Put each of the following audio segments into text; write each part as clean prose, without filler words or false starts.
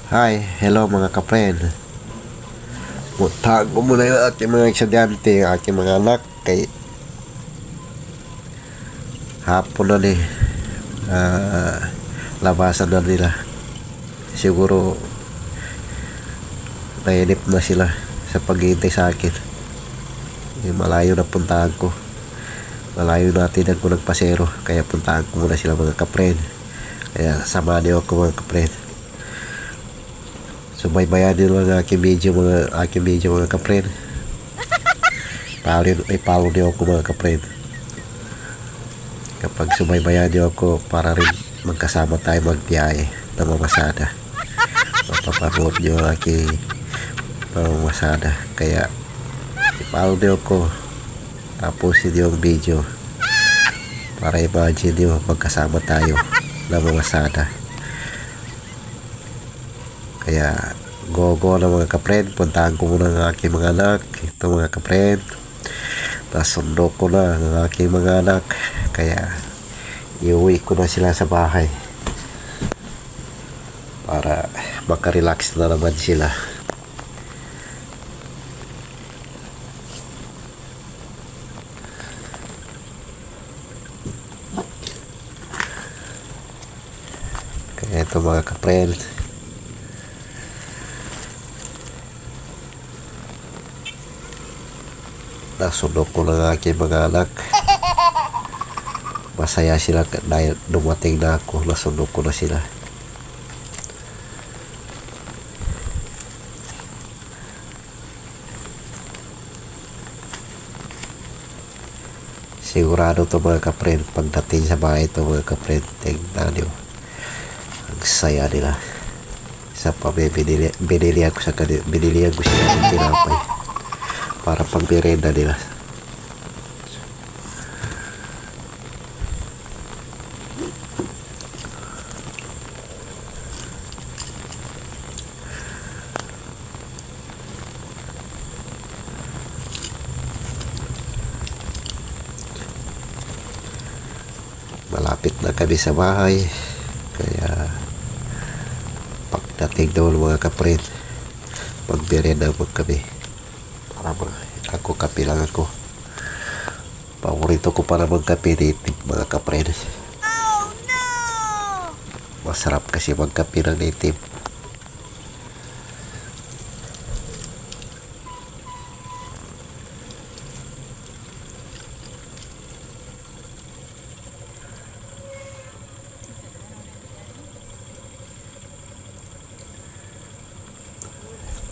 Hi, hello mga kapren. Mutag ko muna yung aking mga estudyante, aking mga anak kay hapon na ni labasan na nila. Siguro nainip na sila sa paghihintay sa akin. Malayo na puntahan ko. Malayo natin ko nagpasero, kaya puntahan ko muna sila mga kapren. Kaya samahan niyo ako mga kapren. Subaybayan nyo lang aking video mga kapren. Follow niyo ako mga kapren. Kapag subaybayan niyo ako, para rin magkasama tayo magbiyahe na mamasada. Mapapanood niyo ang aking pamamasada. Kaya follow niyo ako, tapusin niyo ang video para imagine niyo magkasama tayo na mamasada. Kaya go na mga kapren. Puntahan ko muna ang aking mga anak. Ito mga kapren, nasundo ko na ang aking mga anak, kaya iuwi ko na sila sa bahay para makarelax na naman sila. Kaya ito mga kapren, nasundo ko ng aking mga anak. Masaya sila dahil dumating na ako. Nasundo ko na sila. Sigurado to mga kapren, pagdating sa bahay to mga kapren, tingnan nyo ang saya nila sa binilihan ko sila ng tinapay para pagmerenda nila. Malapit na kami sa bahay, kaya pagdating doon mga kapren, magmerenda mo kami. Ako kape lang ako. Paborito ko pa naman kape native mga kapren. Oh, no! Masarap kasi magkape ng native.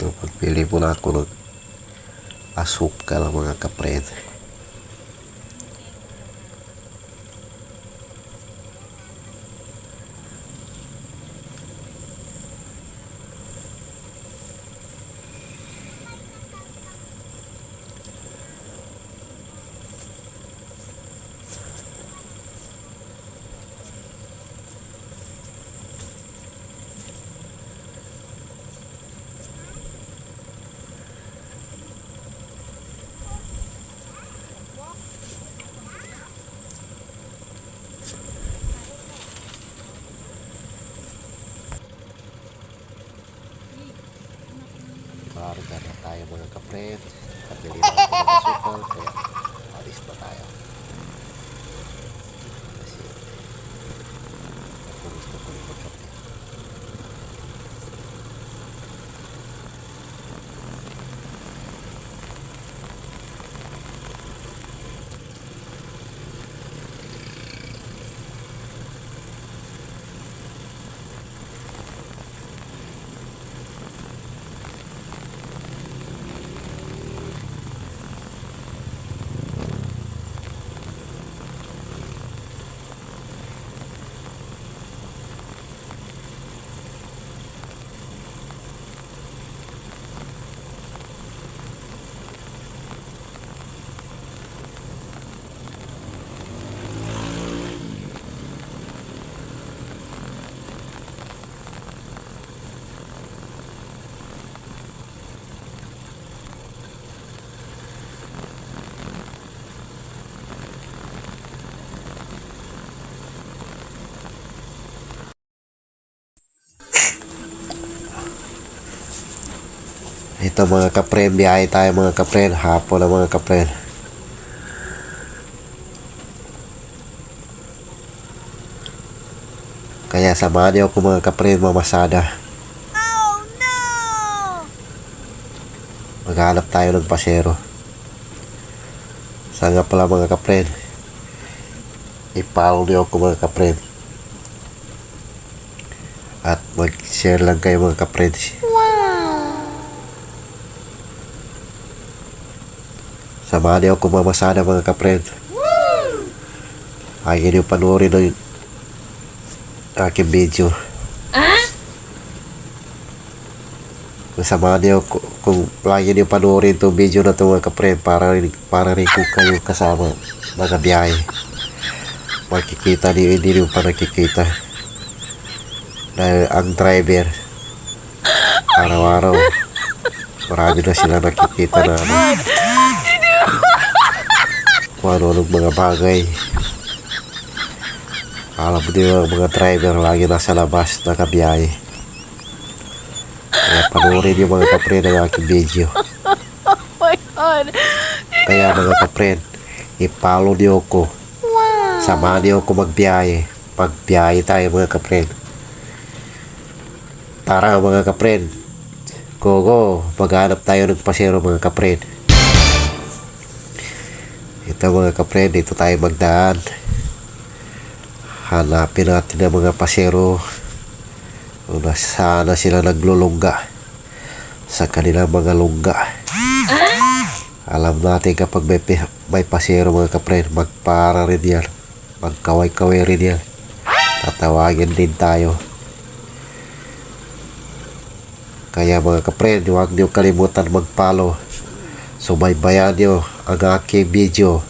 Ito, pagpili mo na ako ng asukal mga kapren. Marga na tayo mga kapren. Pabili na ako ng asukal, kaya alis pa tayo. Kasi ako gusto ko yung magkape. Ito mga kapren, biyahe tayo mga kapren. Hapon na mga kapren. Kaya samahan niyo ako mga kapren mamasada. Oh no! Maghanap tayo ng pasero. Saan nga pala mga kapren? I-follow niyo ako mga kapren. At mag-share lang kayo mga kapren. Samahan niyo ako mamasada mga kapren. Ayaw niyo panoorin ng aking video. Samahan niyo kung lagi niyo panoorin itong video na ito mga kapren para rin kung kayo kasama mga biyahe. Makikita niyo, hindi niyo pa nakikita. Dahil ang driver araw-araw marami na sila nakikita na kung ano mga bagay. Alam mo din mga driver lagi nasa labas nakabiyahe. Kaya panoorin yung mga kapren ng aking video. Oh my God! Kaya mga kapren, i-follow niyo ako. Samahan niyo ako magbiyahe. Pagbiyahe tayo mga kapren. Tara mga kapren. Go. Maghanap tayo ng pasero mga kapren. Ito mga kapren, dito tayo magdaan. Hanapin natin ang mga pasero kung nasaan sila naglulungga sa kanilang mga lungga. Alam natin kapag may pasero mga kapren, magpara rin yan, magkaway-kaway rin yan. Tatawagin din tayo. Kaya mga kapren, huwag niyo kalimutan mag-follow. Subaybayan niyo ang aking video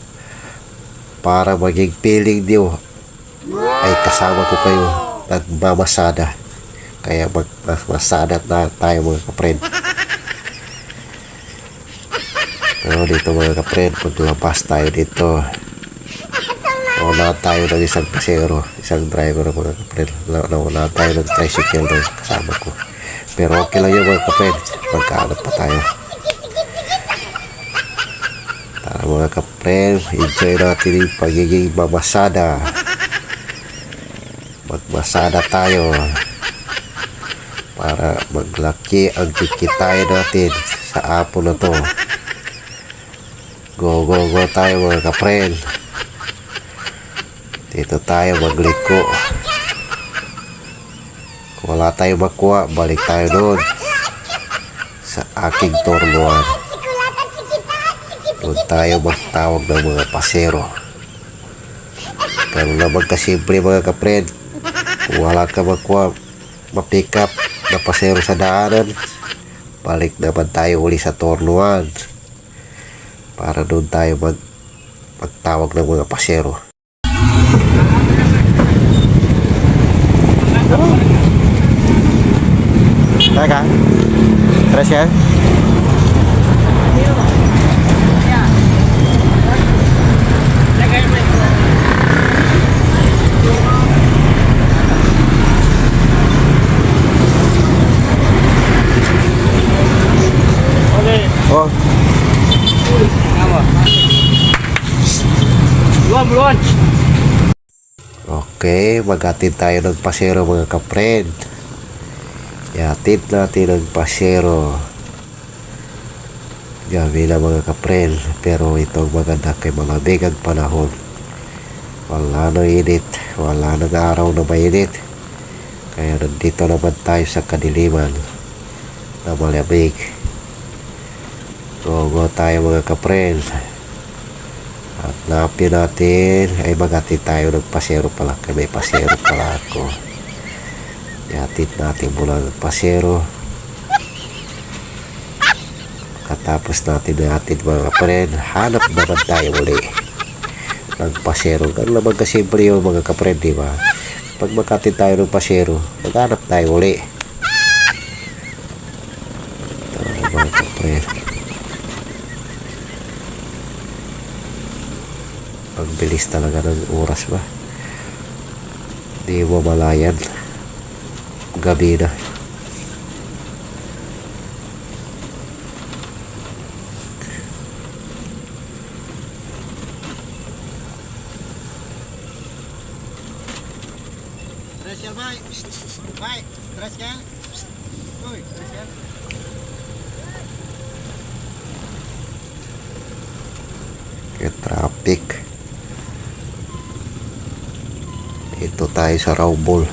para maging feeling niyo ay kasama ko kayo nagmamasada. Kaya magmasada na tayo mga kapren. Pero dito mga kapren, paglabas tayo dito, nauna tayo ng isang pasero, isang driver mga kapren. Nauna tayo ng tricycle na kasama ko. Pero okay lang yun mga kapren, magkaanap pa tayo. Tara mga kapren, enjoy natin yung pagiging mamasada. Magmasada tayo para maglaki ang kikitain natin sa apo na to. Go tayo mga kapren. Dito tayo magliko. Kung wala tayo makuha, balik tayo doon sa aking tornuan. Doon tayo magtawag ng mga pasero. Ganun naman kasimple mga kapren. Kung wala ka makuha, ma-pick up na pasero sa daanan, balik naman tayo uli sa tornuan para doon tayo magtawag ng mga pasero. Teka, tres ya. Oh. Buruan. Okay, maghatid tayo ng pasero mga kapren. Ihatid natin ng pasero. Gabi na mga kapren. Pero itong maganda kay malamig ang panahon. Wala nang init. Wala nang araw na mainit. Kaya nandito naman tayo sa kadiliman na malamig. Go tayo mga kapren. At napin natin ay maghatid tayo ng pasero pala. Kaya may pasero pala ako. Ihatid natin mula ng pasero. Katapos natin ihatid mga kapren, hanap naman tayo uli ng pasero. Ganun naman kasimple yung mga kapren, di ba? Pag maghatid tayo ng pasero, maghanap tayo uli. Ito mga kapren. Ang bilis talaga ng oras ba? Di mo malayan. Gabi na. Tricycle, bay. Bay, tricycle. Uy, tricycle. Traffic. Ito tayo sa Raubol.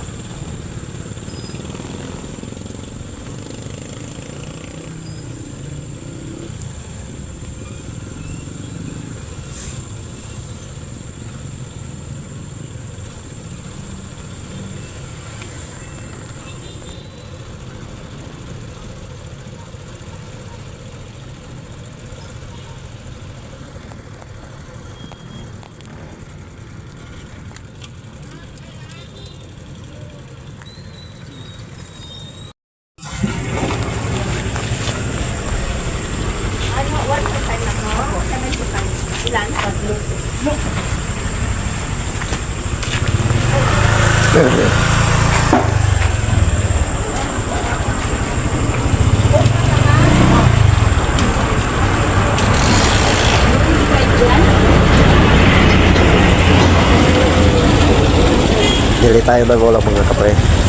Dili tayo ng ulam mga kapre.